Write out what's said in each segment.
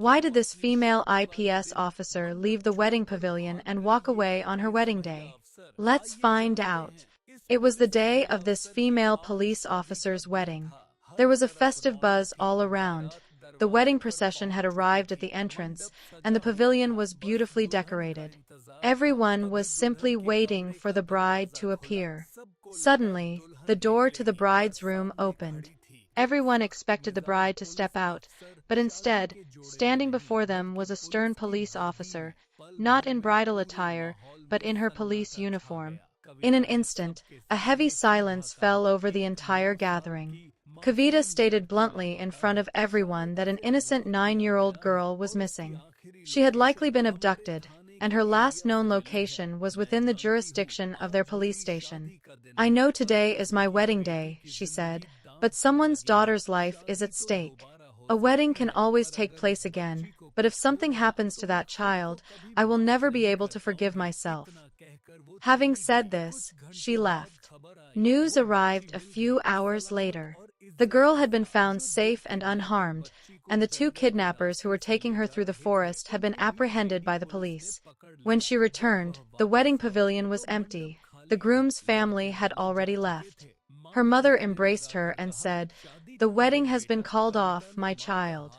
Why did this female IPS officer leave the wedding pavilion and walk away on her wedding day? Let's find out. It was the day of this female police officer's wedding. There was a festive buzz all around. The wedding procession had arrived at the entrance, and the pavilion was beautifully decorated. Everyone was simply waiting for the bride to appear. Suddenly, the door to the bride's room opened. Everyone expected the bride to step out, but instead, standing before them was a stern police officer, not in bridal attire, but in her police uniform. In an instant, a heavy silence fell over the entire gathering. Kavita stated bluntly in front of everyone that an innocent 9-year-old girl was missing. She had likely been abducted, and her last known location was within the jurisdiction of their police station. "I know today is my wedding day," she said, "but someone's daughter's life is at stake. A wedding can always take place again, but if something happens to that child, I will never be able to forgive myself." Having said this, she left. News arrived a few hours later. The girl had been found safe and unharmed, and the 2 kidnappers who were taking her through the forest had been apprehended by the police. When she returned, the wedding pavilion was empty. The groom's family had already left. Her mother embraced her and said, "The wedding has been called off, my child."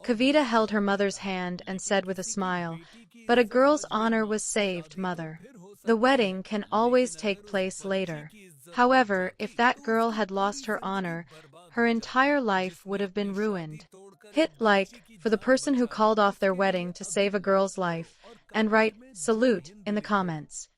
Kavita held her mother's hand and said with a smile, "But a girl's honor was saved, mother. The wedding can always take place later." However, if that girl had lost her honor, her entire life would have been ruined. Hit like for the person who called off their wedding to save a girl's life, and write "salute" in the comments.